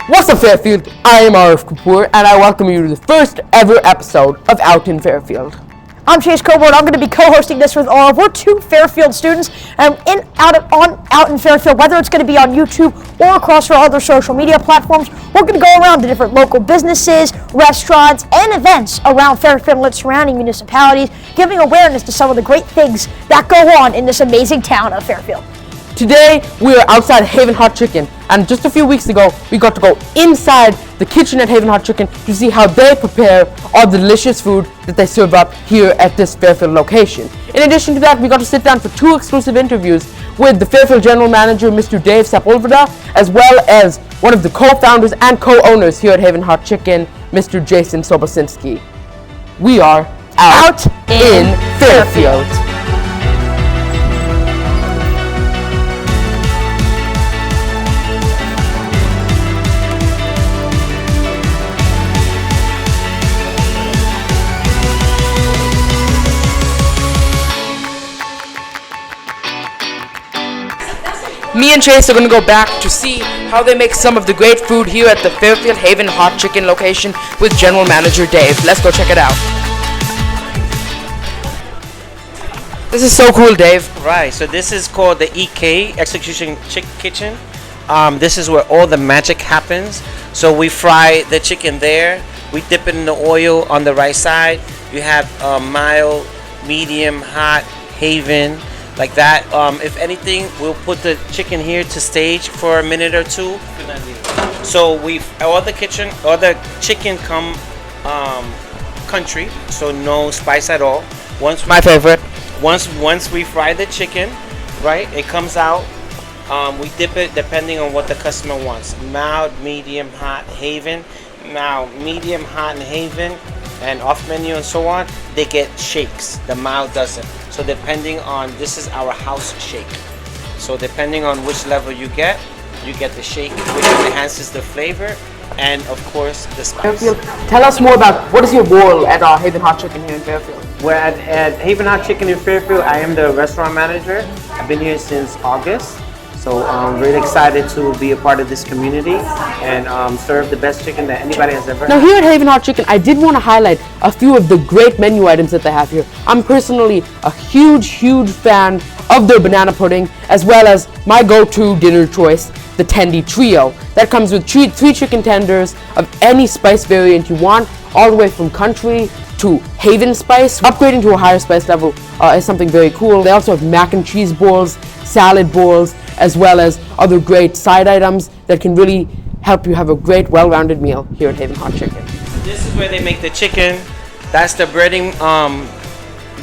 What's up, Fairfield? I am Arav Kapoor, and I welcome you to the first ever episode of Out in Fairfield. I'm Chase Coburn. I'm going to be co-hosting this with Arav. We're two Fairfield students, and out in Fairfield, whether it's going to be on YouTube or across our other social media platforms, we're going to go around to different local businesses, restaurants, and events around Fairfield and its surrounding municipalities, giving awareness to some of the great things that go on in this amazing town of Fairfield. Today, we are outside Haven Hot Chicken, and just a few weeks ago, we got to go inside the kitchen at Haven Hot Chicken to see how they prepare all the delicious food that they serve up here at this Fairfield location. In addition to that, we got to sit down for two exclusive interviews with the Fairfield General Manager, Mr. Dave Sepulveda, as well as one of the co-founders and co-owners here at Haven Hot Chicken, Mr. Jason Sobocinski. We are out in Fairfield. Me and Chase are going to go back to see how they make some of the great food here at the Fairfield Haven Hot Chicken location with General Manager Dave. Let's go check it out. This is so cool, Dave. Right, so this is called the EK, Execution Kitchen. This is where all the magic happens. So we fry the chicken there. We dip it in the oil on the right side. You have mild, medium, hot, Haven. Like that. If anything, we'll put the chicken here to stage for a minute or two. So all the chicken come country, so no spice at all. My favorite. Once we fry the chicken, right, it comes out. We dip it depending on what the customer wants. Mild, medium, hot, Haven. Now, medium, hot, and Haven, and off menu and so on, they get shakes. The mild doesn't. So depending on, this is our house shake. So depending on which level you get the shake, which enhances the flavor and of course the spice. Fairfield, tell us more about what is your role at Haven Hot Chicken here in Fairfield. We're at Haven Hot Chicken in Fairfield. I am the restaurant manager. I've been here since August. So I'm really excited to be a part of this community and serve the best chicken that anybody has ever had. Now here at Haven Hot Chicken, I did want to highlight a few of the great menu items that they have here. I'm personally a huge fan of their banana pudding, as well as my go-to dinner choice, the Tendy Trio. That comes with three chicken tenders of any spice variant you want, all the way from country to Haven spice. Upgrading to a higher spice level is something very cool. They also have mac and cheese bowls, salad bowls, as well as other great side items that can really help you have a great, well-rounded meal here at Haven Hot Chicken. This is where they make the chicken. That's the breading,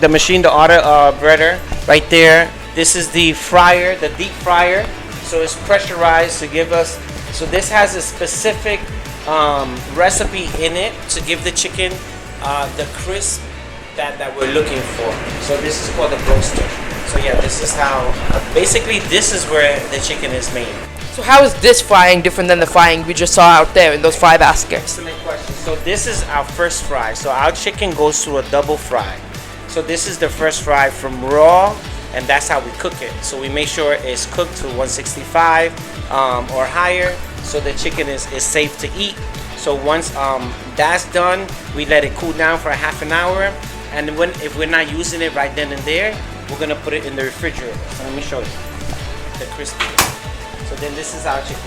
the machine, the auto breader right there. This is the fryer, the deep fryer. So it's pressurized to give us, so this has a specific recipe in it to give the chicken the crisp that we're looking for. So this is called the roaster. So yeah, this is how, basically this is where the chicken is made. So how is this frying different than the frying we just saw out there in those 5 baskets? Excellent question. So this is our first fry. So our chicken goes through a double fry. So this is the first fry from raw, and that's how we cook it. So we make sure it's cooked to 165 or higher, so the chicken is safe to eat. So once that's done, we let it cool down for a half an hour, and if we're not using it right then and there, we're gonna put it in the refrigerator. So let me show you the crispy. So then this is our chicken.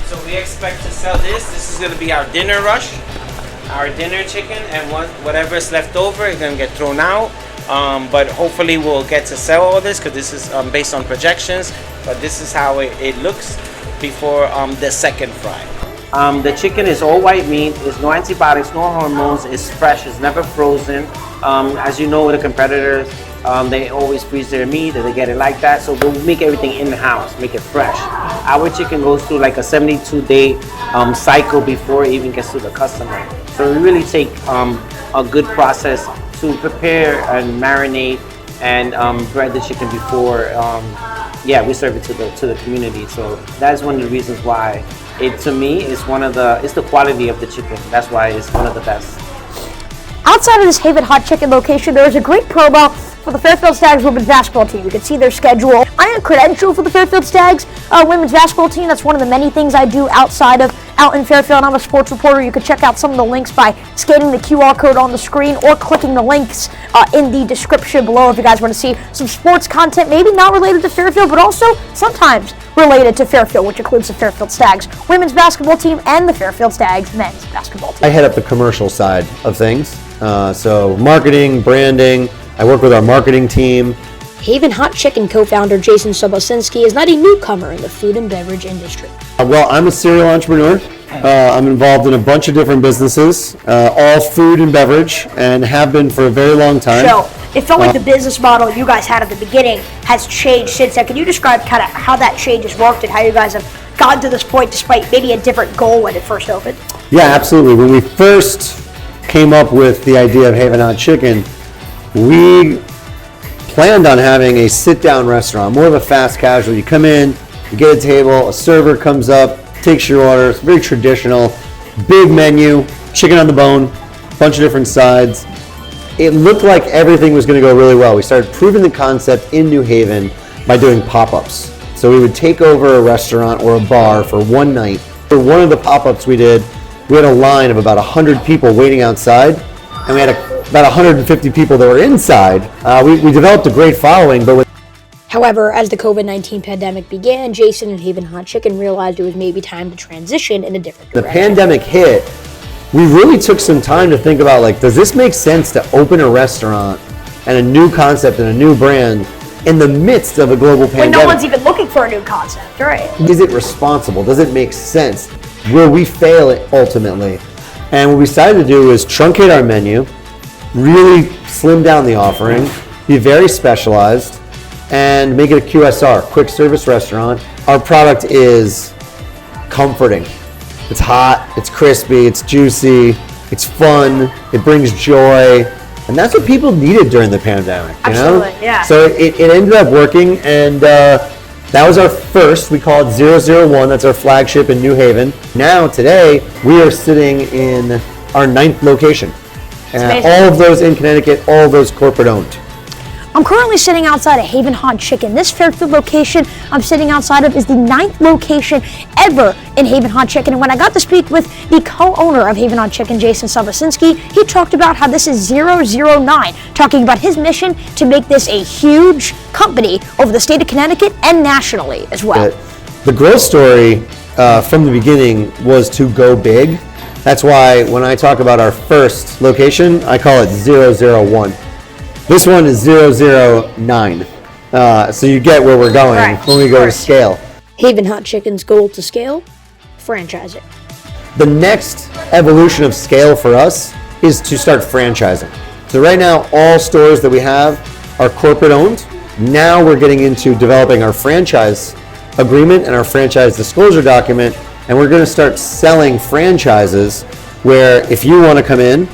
So we expect to sell this. This is gonna be our dinner rush, our dinner chicken, and whatever's left over is gonna get thrown out. But hopefully we'll get to sell all this because this is based on projections. But this is how it looks before the second fry. The chicken is all white meat. There's no antibiotics, no hormones. It's fresh. It's never frozen. As you know, with the competitors, they always freeze their meat and they get it like that. So we'll make everything in the house, make it fresh. Our chicken goes through like a 72-day cycle before it even gets to the customer. So we really take a good process to prepare and marinate and bread the chicken before we serve it to the community. So that's one of the reasons why it, to me, is it's the quality of the chicken. That's why it's one of the best. Outside of this Haven Hot Chicken location, there is a great promo for the Fairfield Stags women's basketball team. You can see their schedule. I am credentialed for the Fairfield Stags women's basketball team. That's one of the many things I do outside of Out in Fairfield. I'm a sports reporter. You can check out some of the links by scanning the QR code on the screen or clicking the links in the description below if you guys want to see some sports content, maybe not related to Fairfield, but also sometimes related to Fairfield, which includes the Fairfield Stags women's basketball team and the Fairfield Stags men's basketball team. I head up the commercial side of things, so marketing, branding. I work with our marketing team. Haven Hot Chicken co-founder Jason Sobocinski is not a newcomer in the food and beverage industry. Well, I'm a serial entrepreneur. I'm involved in a bunch of different businesses, all food and beverage, and have been for a very long time. So it felt like the business model you guys had at the beginning has changed since then. Can you describe kind of how that change has worked and how you guys have gotten to this point despite maybe a different goal when it first opened? Yeah, absolutely. When we first came up with the idea of Haven Hot Chicken, we planned on having a sit-down restaurant, more of a fast casual. You come in, you get a table, a server comes up, takes your order. It's very traditional, big menu, chicken on the bone, bunch of different sides. It looked like everything was going to go really well. We started proving the concept in New Haven by doing pop-ups. So we would take over a restaurant or a bar for one night. For one of the pop-ups we did, we had a line of about 100 people waiting outside, and we had about 150 people that were inside. We developed a great following, but However, as the COVID-19 pandemic began, Jason and Haven Hot Chicken realized it was maybe time to transition in a different the direction. pandemic hit, we really took some time to think about, like, does this make sense to open a restaurant and a new concept and a new brand in the midst of a global pandemic? When no one's even looking for a new concept, right? Is it responsible? Does it make sense? Will we fail it ultimately? And what we decided to do is truncate our menu, really slim down the offering, be very specialized, and make it a QSR, quick service restaurant. Our product is comforting. It's hot, it's crispy, it's juicy, it's fun, it brings joy, and that's what people needed during the pandemic, you know? Absolutely, yeah. So it ended up working, and that was our first. We call it 001, that's our flagship in New Haven. Now, today, we are sitting in our 9th location. All of those in Connecticut, all of those corporate owned. I'm currently sitting outside of Haven Hot Chicken. This Fairfield location I'm sitting outside of is the 9th location ever in Haven Hot Chicken. And when I got to speak with the co-owner of Haven Hot Chicken, Jason Sobocinski, he talked about how this is 009, talking about his mission to make this a huge company over the state of Connecticut and nationally as well. The growth story from the beginning was to go big. That's why when I talk about our first location, I call it 001. This one is 009. So you get where we're going when we go to scale. Haven Hot Chicken's goal to scale? Franchising. The next evolution of scale for us is to start franchising. So right now, all stores that we have are corporate owned. Now we're getting into developing our franchise agreement and our franchise disclosure document, and we're going to start selling franchises where if you want to come in,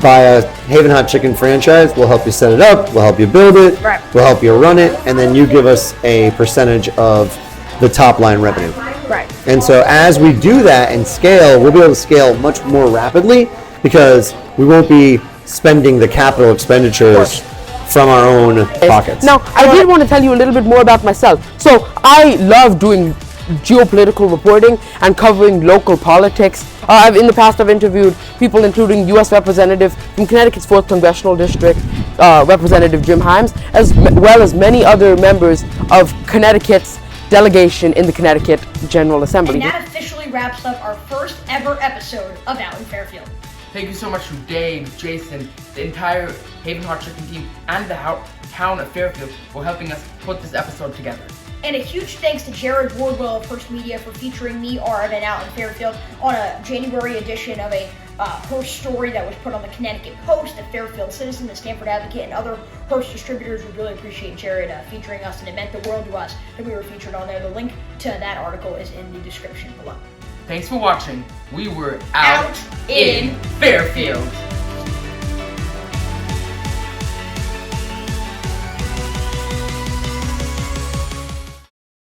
buy a Haven Hot Chicken franchise, we'll help you set it up, we'll help you build it, we'll help you run it, and then you give us a percentage of the top line revenue. Right. And so as we do that and scale, we'll be able to scale much more rapidly because we won't be spending the capital expenditures from our own pockets. Now, I did want to tell you a little bit more about myself. So I love doing geopolitical reporting and covering local politics. In the past, I've interviewed people including U.S. Representative from Connecticut's 4th Congressional District, Representative Jim Himes, as well as many other members of Connecticut's delegation in the Connecticut General Assembly. And that officially wraps up our first ever episode of Out in Fairfield. Thank you so much to Dave, Jason, the entire Haven Hot Chicken team, and the town of Fairfield for helping us put this episode together. And a huge thanks to Jarrod Wardwell of Hearst Media for featuring me, Arv, and Out in Fairfield on a January edition of a Hearst story that was put on the Connecticut Post, the Fairfield Citizen, the Stanford Advocate, and other Hearst distributors. We really appreciate Jarrod featuring us, and it meant the world to us that we were featured on there. The link to that article is in the description below. Thanks for watching. We were Out in Fairfield.